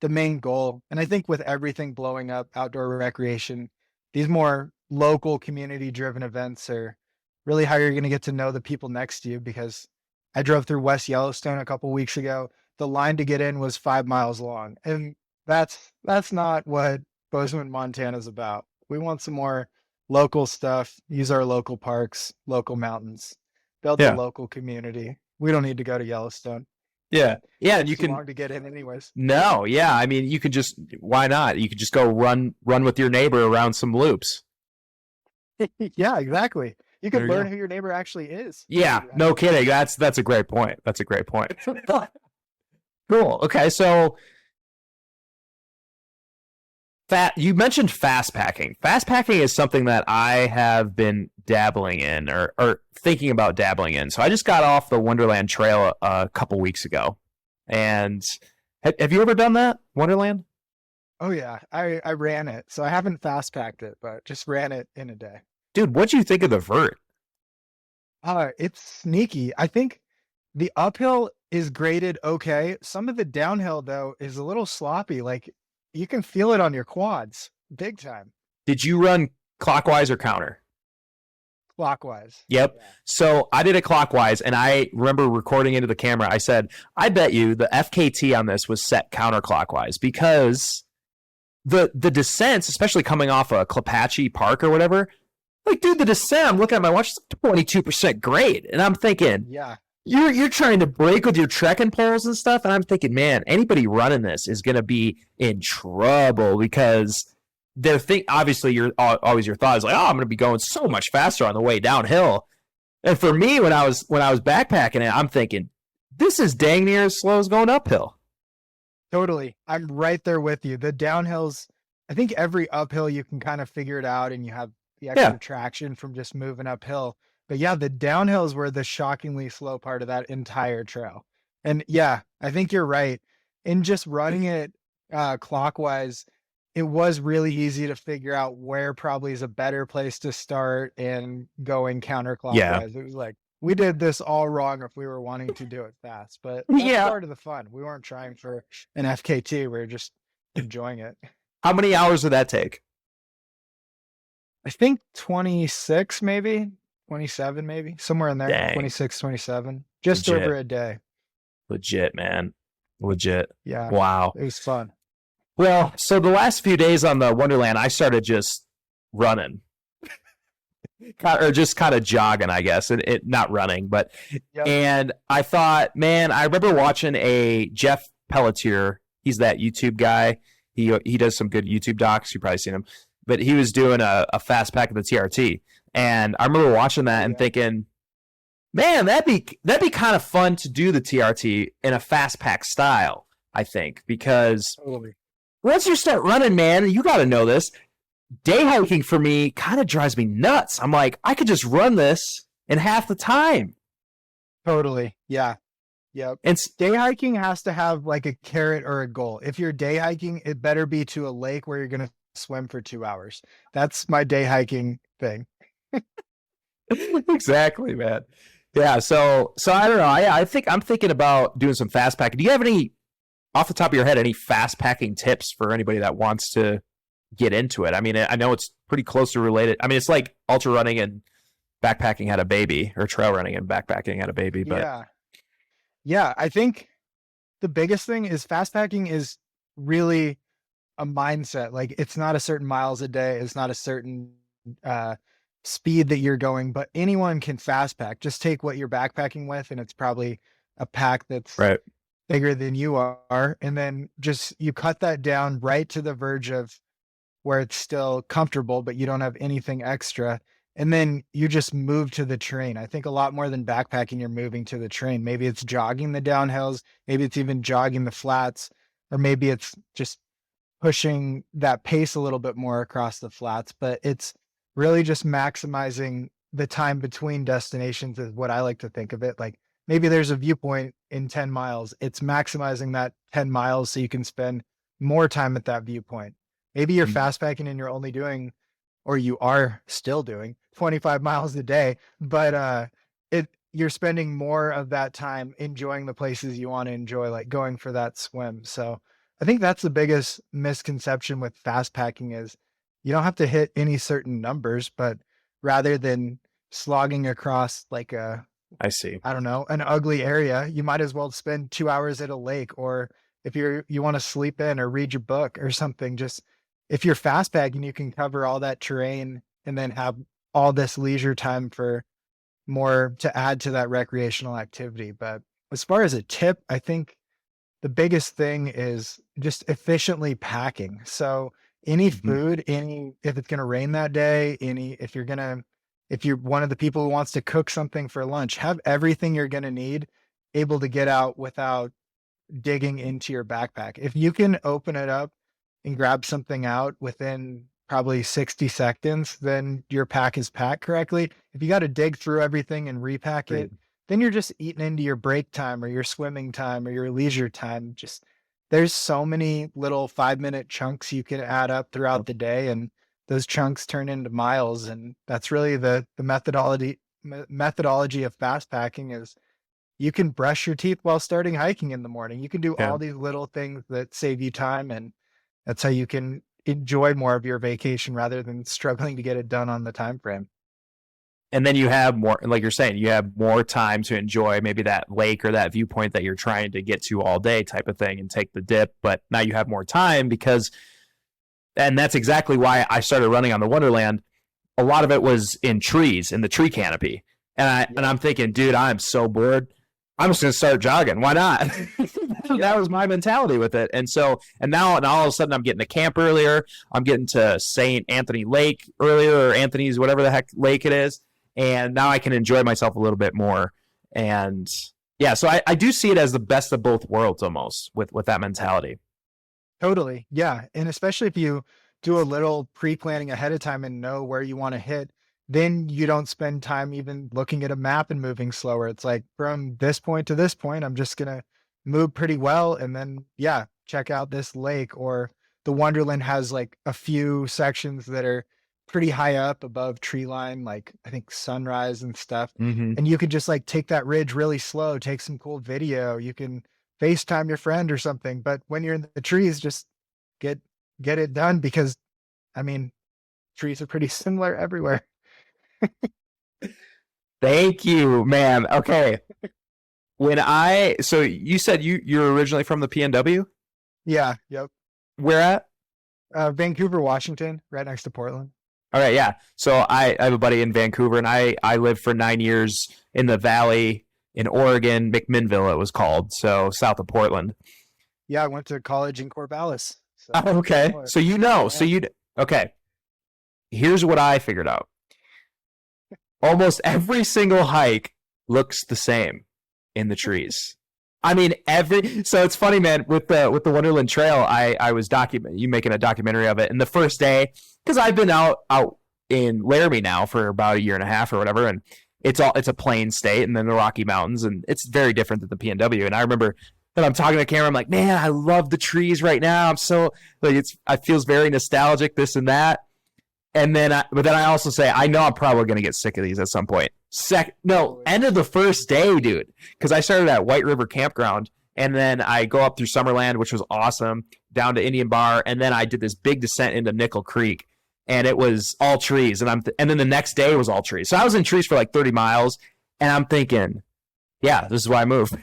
main goal. And I think with everything blowing up, outdoor recreation, these more local community driven events are really how you're going to get to know the people next to you. Because I drove through West Yellowstone a couple weeks ago. The line to get in was 5 miles long. And that's not what Bozeman, Montana is about. We want some more local stuff, use our local parks, local mountains, build the local community. We don't need to go to Yellowstone. Yeah. Yeah. And you too can long to get in anyways. No. Yeah. I mean, you could just, why not? You could just go run with your neighbor around some loops. Yeah, exactly. You can learn go. who your neighbor actually is. Yeah. No kidding. That's a great point. That's a great point. Cool. Okay. So you mentioned fast packing. Fast packing is something that I have been dabbling in or thinking about dabbling in. So I just got off the Wonderland Trail a couple weeks ago. And have you ever done that, Wonderland? Oh yeah, I ran it. So I haven't fast packed it, but just ran it in a day. Dude, what'd you think of the vert? It's sneaky. I think the uphill is graded okay. Some of the downhill though is a little sloppy. Like you can feel it on your quads big time. Did you run clockwise or counter? Clockwise. Yep. Yeah. So I did it clockwise, and I remember recording into the camera. I said, I bet you the FKT on this was set counterclockwise because the descents, especially coming off a Clapatchie Park or whatever, like, dude, the descent, I'm looking at my watch, it's 22% grade. And I'm thinking, Yeah. you're trying to break with your trekking poles and stuff. And I'm thinking, man, anybody running this is going to be in trouble because they're obviously always your thought is like, oh, I'm going to be going so much faster on the way downhill. And for me, when I was backpacking it, I'm thinking, this is dang near as slow as going uphill. Totally. I'm right there with you. The downhills, I think every uphill you can kind of figure it out and you have the extra traction from just moving uphill. But yeah, the downhills were the shockingly slow part of that entire trail. And yeah, I think you're right. In just running it clockwise, it was really easy to figure out where probably is a better place to start and going counterclockwise. Yeah. It was like, we did this all wrong if we were wanting to do it fast, but that's part of the fun. We weren't trying for an FKT. We were just enjoying it. How many hours did that take? I think 26, maybe 27, maybe somewhere in there. Dang. 26, 27, just Legit. over a day. Legit, man. Legit. Yeah. Wow. It was fun. Well, so the last few days on the Wonderland, I started just running. Or just kind of jogging, I guess. It not running, but Yep. And I thought, man, I remember watching a Jeff Pelletier. He's that YouTube guy. He does some good YouTube docs. You've probably seen him. But he was doing a fast pack of the TRT. And I remember watching that and thinking, man, that'd be kind of fun to do the TRT in a fast pack style, I think, because Totally. once you start running, man, you got to know this. Day hiking for me kind of drives me nuts. I'm like, I could just run this in half the time. Totally. Yeah. Yep. And day hiking has to have like a carrot or a goal. If you're day hiking, it better be to a lake where you're going to swim for 2 hours. That's my day hiking thing. Exactly, man. Yeah. So I don't know. I think I'm thinking about doing some fast packing. Do you have any, off the top of your head, any fast packing tips for anybody that wants to get into it? I mean, I know it's pretty closely related. I mean, it's like ultra running and backpacking had a baby, or trail running and backpacking had a baby. But yeah, I think the biggest thing is fast packing is really a mindset. Like it's not a certain miles a day. It's not a certain speed that you're going, but anyone can fast pack. Just take what you're backpacking with, and it's probably a pack that's bigger than you are. And then just, you cut that down right to the verge of where it's still comfortable, but you don't have anything extra. And then you just move to the terrain. I think a lot more than backpacking, you're moving to the terrain. Maybe it's jogging the downhills. Maybe it's even jogging the flats, or maybe it's just pushing that pace a little bit more across the flats. But it's really just maximizing the time between destinations is what I like to think of it. Like maybe there's a viewpoint in 10 miles. It's maximizing that 10 miles so you can spend more time at that viewpoint. Maybe you're fast packing and you're only doing, or you are still doing 25 miles a day, but you're spending more of that time enjoying the places you want to enjoy, like going for that swim. So I think that's the biggest misconception with fast packing is you don't have to hit any certain numbers, but rather than slogging across like I don't know, an ugly area, you might as well spend 2 hours at a lake, or if you want to sleep in or read your book or something. Just if you're fast packing, you can cover all that terrain and then have all this leisure time for more to add to that recreational activity. But as far as a tip, I think the biggest thing is just efficiently packing. So any food, if it's going to rain that day, if you're one of the people who wants to cook something for lunch, have everything you're going to need able to get out without digging into your backpack. If you can open it up and grab something out within probably 60 seconds, then your pack is packed correctly. If you got to dig through everything and repack it, then you're just eating into your break time or your swimming time or your leisure time. Just there's so many little 5-minute chunks you can add up throughout the day, and those chunks turn into miles. And that's really the methodology of fast packing is you can brush your teeth while starting hiking in the morning. You can do Yeah. all these little things that save you time, and that's how you can enjoy more of your vacation rather than struggling to get it done on the time frame. And then you have more, like you're saying, you have more time to enjoy maybe that lake or that viewpoint that you're trying to get to all day type of thing and take the dip. But now you have more time because, and that's exactly why I started running on the Wonderland. A lot of it was in trees, in the tree canopy. And I'm thinking, dude, I'm so bored. I'm just going to start jogging. Why not? That was my mentality with it. And now all of a sudden I'm getting to camp earlier. I'm getting to St. Anthony Lake earlier, or Anthony's, whatever the heck lake it is. And now I can enjoy myself a little bit more. And yeah, so I do see it as the best of both worlds almost with that mentality. Totally. Yeah. And especially if you do a little pre-planning ahead of time and know where you want to hit, then you don't spend time even looking at a map and moving slower. It's like from this point to this point, I'm just going to move pretty well. And then, yeah, check out this lake. Or the Wonderland has like a few sections that are pretty high up above tree line, like I think sunrise and stuff. Mm-hmm. And you could just like take that ridge really slow, take some cool video. You can FaceTime your friend or something. But when you're in the trees, just get it done, because I mean, trees are pretty similar everywhere. Thank you, man. Okay. So you said you're originally from the PNW? Yeah. Yep. Where at? Vancouver, Washington, right next to Portland. All right, yeah. So I have a buddy in Vancouver, and I lived for 9 years in the Valley in Oregon, McMinnville it was called, so south of Portland. Yeah, I went to college in Corvallis. So okay, so you know, okay. Here's what I figured out. Almost every single hike looks the same in the trees. I mean, so it's funny, man, with the Wonderland Trail, I was you making a documentary of it. And the first day, because I've been out in Laramie now for about a year and a half or whatever, and it's a plain state, and then the Rocky Mountains, and it's very different than the PNW. And I remember that I'm talking to the camera, I'm like, man, I love the trees right now. I'm so like I feels very nostalgic, this and that. And then but then I also say, I know I'm probably gonna get sick of these at some point. End of the first day, dude. Because I started at White River Campground, and then I go up through Summerland, which was awesome, down to Indian Bar, and then I did this big descent into Nickel Creek, and it was all trees. And then the next day was all trees. So I was in trees for like 30 miles, and I'm thinking, yeah, this is why I moved.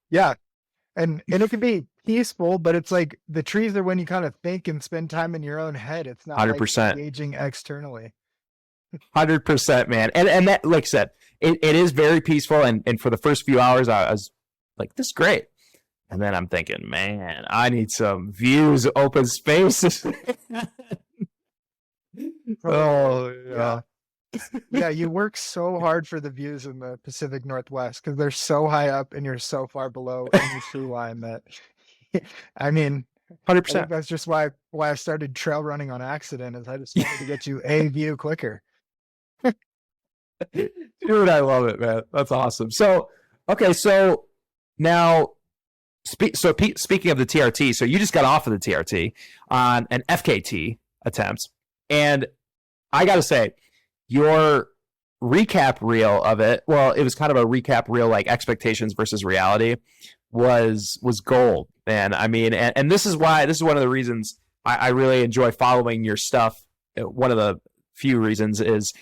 Yeah, and it can be peaceful, but it's like the trees are when you kind of think and spend time in your own head. It's not 100%. like engaging externally. 100%, man. And that, like I said, it is very peaceful. And for the first few hours, I was like, this is great. And then I'm thinking, man, I need some views, open spaces. Oh, yeah. Yeah, you work so hard for the views in the Pacific Northwest because they're so high up and you're so far below any tree line that, I mean, 100%. That's just why I started trail running on accident, is I just wanted to get you a view quicker. Dude, I love it, man. That's awesome. So, okay, so now, speaking of the TRT, so you just got off of the TRT on an FKT attempt, and I got to say, your recap reel of it, well, it was kind of a recap reel, like expectations versus reality, was gold, man. I mean, and this is one of the reasons I really enjoy following your stuff. One of the few reasons is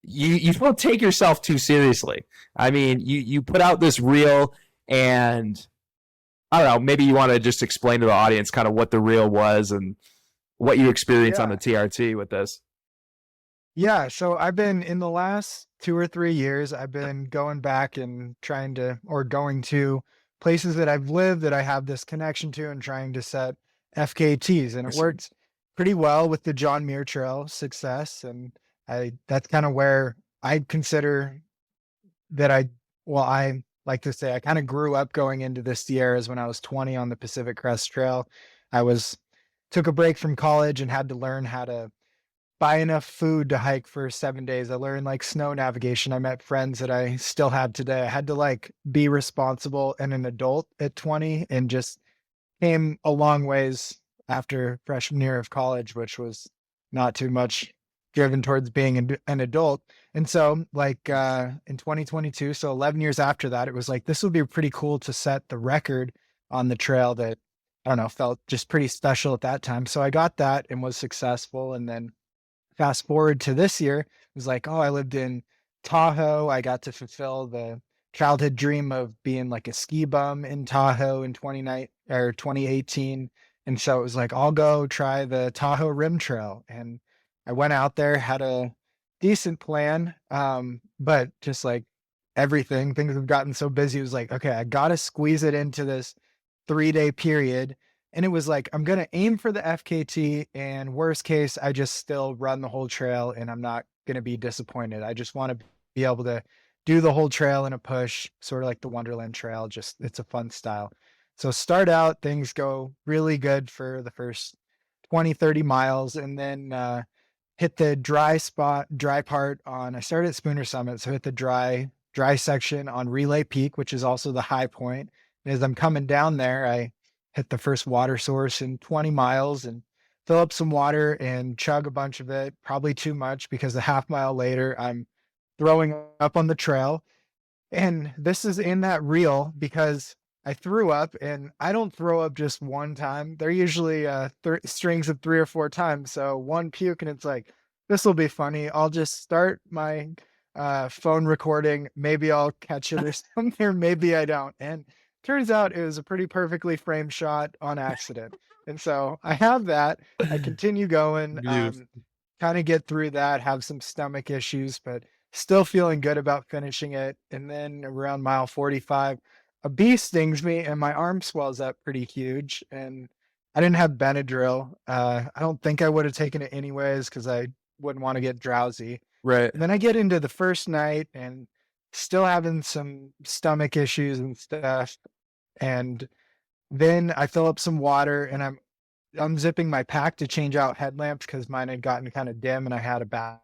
you don't take yourself too seriously. I mean, you put out this reel, and I don't know, maybe you want to just explain to the audience kind of what the reel was and what you experienced on the TRT with this. Yeah, so I've been, in the last 2 or 3 years, I've been going back and going to places that I've lived that I have this connection to, and trying to set FKTs. And it worked pretty well with the John Muir Trail success. And that's kind of where I consider that I like to say I kind of grew up going into the Sierras when I was 20 on the Pacific Crest Trail. Took a break from college and had to learn how to buy enough food to hike for 7 days. I learned like snow navigation. I met friends that I still have today. I had to like be responsible and an adult at 20 and just came a long ways after freshman year of college, which was not too much driven towards being an adult. And so like in 2022, so 11 years after that, it was like, this would be pretty cool to set the record on the trail that, I don't know, felt just pretty special at that time. So I got that and was successful. And then fast forward to this year, it was like, oh, I lived in Tahoe. I got to fulfill the childhood dream of being like a ski bum in Tahoe in 2018. And so it was like, I'll go try the Tahoe Rim Trail. And I went out there, had a decent plan. But just like things have gotten so busy. It was like, okay, I got to squeeze it into this 3-day period. And it was like, I'm going to aim for the FKT, and worst case, I just still run the whole trail and I'm not going to be disappointed. I just want to be able to do the whole trail in a push, sort of like the Wonderland Trail. Just, it's a fun style. So start out, things go really good for the first 20, 30 miles, and then hit the dry part I started at Spooner Summit. So hit the dry section on Relay Peak, which is also the high point. And as I'm coming down there, I hit the first water source in 20 miles and fill up some water and chug a bunch of it, probably too much because a half mile later, I'm throwing up on the trail. And this is in that reel because I threw up, and I don't throw up just one time. They're usually strings of 3 or 4 times. So one puke and it's like, this will be funny. I'll just start my phone recording. Maybe I'll catch it or something, or maybe I don't. And turns out it was a pretty perfectly framed shot on accident. And so I have that. I continue going, kind of get through that, have some stomach issues, but still feeling good about finishing it. And then around mile 45, a bee stings me and my arm swells up pretty huge. And I didn't have Benadryl. I don't think I would have taken it anyways because I wouldn't want to get drowsy. Right. And then I get into the first night and still having some stomach issues and stuff. And then I fill up some water and I'm unzipping my pack to change out headlamps because mine had gotten kind of dim and I had a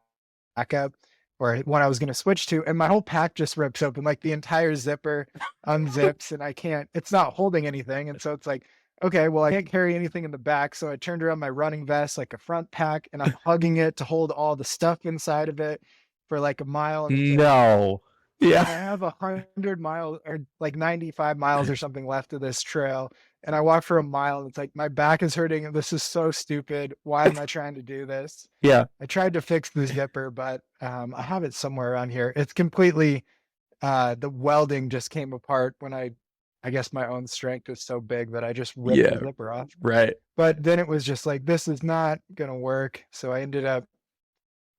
backup or one I was going to switch to. And my whole pack just rips open, like the entire zipper unzips and it's not holding anything. And so it's like, okay, well, I can't carry anything in the back. So I turned around my running vest, like a front pack, and I'm hugging it to hold all the stuff inside of it for like a mile. No. Yeah. I have 100 miles or like 95 miles or something left of this trail. And I walk for a mile and it's like, my back is hurting. And this is so stupid. Why am I trying to do this? Yeah. I tried to fix the zipper, but I have it somewhere around here. It's completely, the welding just came apart when I guess my own strength was so big that I just ripped the zipper off. Right. But then it was just like, this is not going to work. So I ended up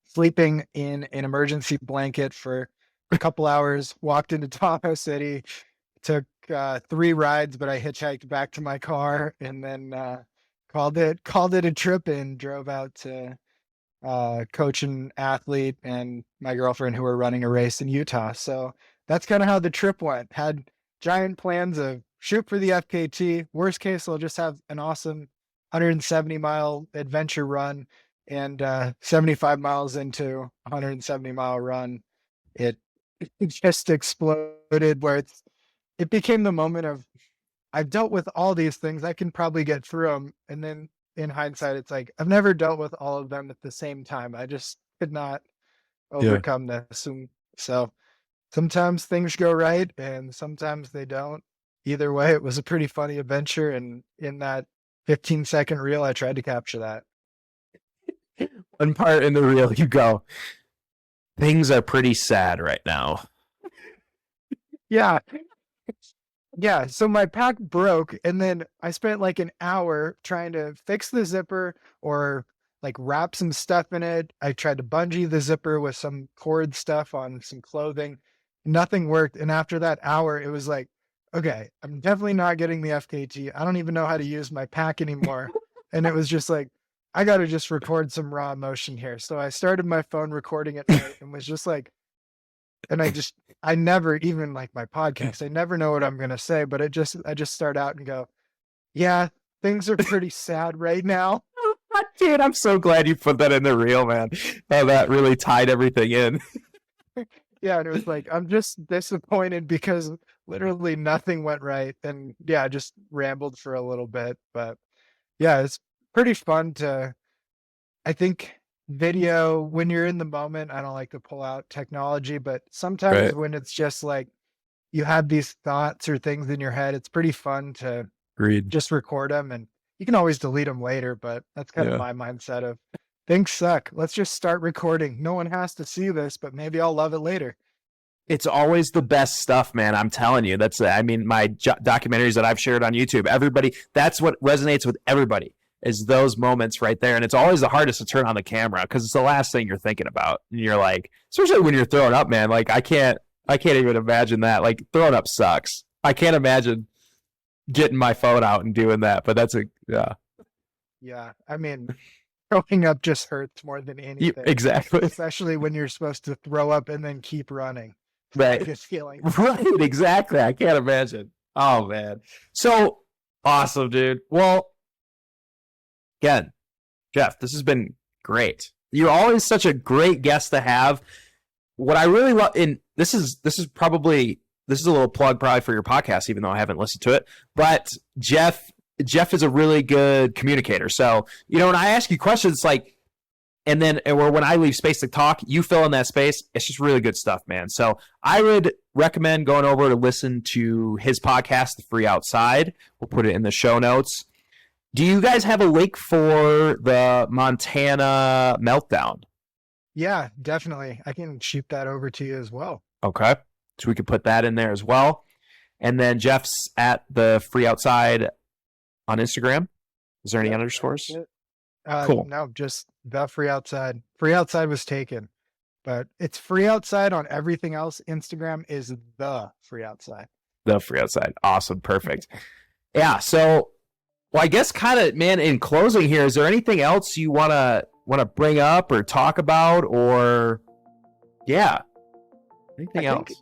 sleeping in an emergency blanket for a couple hours, walked into Tahoe City, took 3 rides, but I hitchhiked back to my car and then called it a trip and drove out to coach an athlete and my girlfriend who were running a race in Utah. So that's kind of how the trip went. Had giant plans of shoot for the FKT. Worst case, I'll just have an awesome 170-mile adventure run, and 75 miles into a 170-mile run, it just exploded where it became the moment of, I've dealt with all these things. I can probably get through them. And then in hindsight, it's like, I've never dealt with all of them at the same time. I just could not overcome this. And so sometimes things go right and sometimes they don't. Either way, it was a pretty funny adventure. And in that 15-second reel, I tried to capture that. One part in the reel, you go, things are pretty sad right now. Yeah. Yeah. So my pack broke and then I spent like an hour trying to fix the zipper or like wrap some stuff in it. I tried to bungee the zipper with some cord stuff on some clothing. Nothing worked. And after that hour, it was like, okay, I'm definitely not getting the FKT. I don't even know how to use my pack anymore. And it was just like, I got to just record some raw emotion here. So I started my phone recording at night and was just like, and I never even like my podcast. I never know what I'm going to say, but I just start out and go, yeah, things are pretty sad right now. Dude, I'm so glad you put that in the reel, man. Oh, that really tied everything in. Yeah, and it was like, I'm just disappointed because literally nothing went right. And yeah, I just rambled for a little bit. But yeah, it's pretty fun to, I think, video when you're in the moment. I don't like to pull out technology, but sometimes Right. when it's just like you have these thoughts or things in your head, it's pretty fun to Agreed. just record them, and you can always delete them later. But that's kind of Yeah. my mindset of things suck. Let's just start recording. No one has to see this, but maybe I'll love it later. It's always the best stuff, man. I'm telling you. That's, I mean, my documentaries that I've shared on YouTube, everybody, that's what resonates with everybody, is those moments right there. And it's always the hardest to turn on the camera because it's the last thing you're thinking about. And you're like, especially when you're throwing up, man, like I can't even imagine that. Like throwing up sucks. I can't imagine getting my phone out and doing that, but yeah. Yeah. I mean, throwing up just hurts more than anything. Exactly. Especially when you're supposed to throw up and then keep running. Right. Just feeling. Right, exactly. I can't imagine. Oh man. So awesome, dude. Well, again, Jeff, this has been great. You're always such a great guest to have. What I really love, and this is a little plug probably for your podcast, even though I haven't listened to it. But Jeff is a really good communicator. So, when I ask you questions, like, or when I leave space to talk, you fill in that space. It's just really good stuff, man. So I would recommend going over to listen to his podcast, The Free Outside. We'll put it in the show notes. Do you guys have a link for the Montana Meltdown? Yeah, definitely. I can shoot that over to you as well. Okay. So we can put that in there as well. And then Jeff's at The Free Outside on Instagram. Is there any underscores? Cool. No, just The Free Outside. Free Outside was taken, but it's Free Outside on everything else. Instagram is The Free Outside. The Free Outside. Awesome. Perfect. Yeah. So, well, I guess kind of, man, in closing here, is there anything else you want to bring up or talk about, or anything else?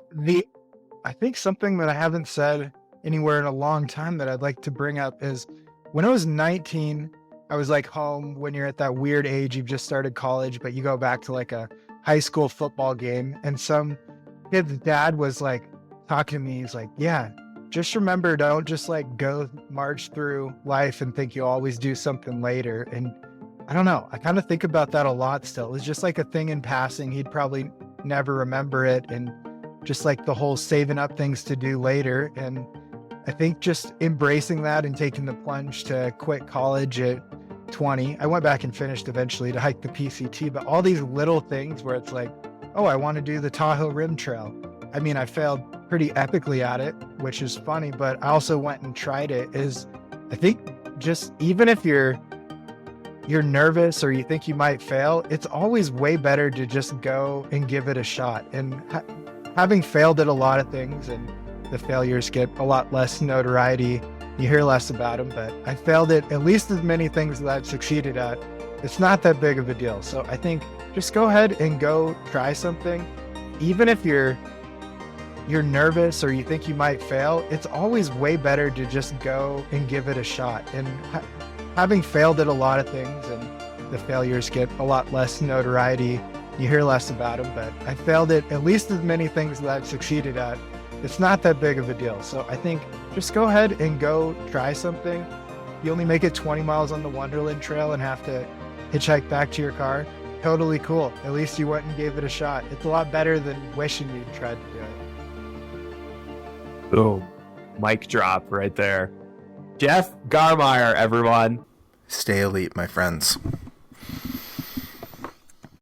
I think something that I haven't said anywhere in a long time that I'd like to bring up is when I was 19, I was like home when you're at that weird age, you've just started college, but you go back to like a high school football game, and some kid's dad was like talking to me. He's like, yeah, just remember, don't just like go march through life and think you'll always do something later. And I don't know, I kind of think about that a lot still. It's just like a thing in passing. He'd probably never remember it. And just like the whole saving up things to do later. And I think just embracing that and taking the plunge to quit college at 20. I went back and finished eventually to hike the PCT, but all these little things where it's like, oh, I want to do the Tahoe Rim Trail. I mean, I failed pretty epically at it, which is funny, but I also went and tried it. I think just even if you're nervous or you think you might fail, it's always way better to just go and give it a shot. And having failed at a lot of things, and the failures get a lot less notoriety, you hear less about them, but I failed at least as many things that I've succeeded at. It's not that big of a deal. So I think just go ahead and go try something. Even if you're nervous or you think you might fail, it's always way better to just go and give it a shot. And having failed at a lot of things, and the failures get a lot less notoriety, you hear less about them, but I failed at least as many things that I've succeeded at. It's not that big of a deal. So I think just go ahead and go try something. You only make it 20 miles on the Wonderland Trail and have to hitchhike back to your car. Totally cool. At least you went and gave it a shot. It's a lot better than wishing you'd tried to do it. Boom. Mic drop right there. Jeff Garmire, everyone. Stay elite, my friends.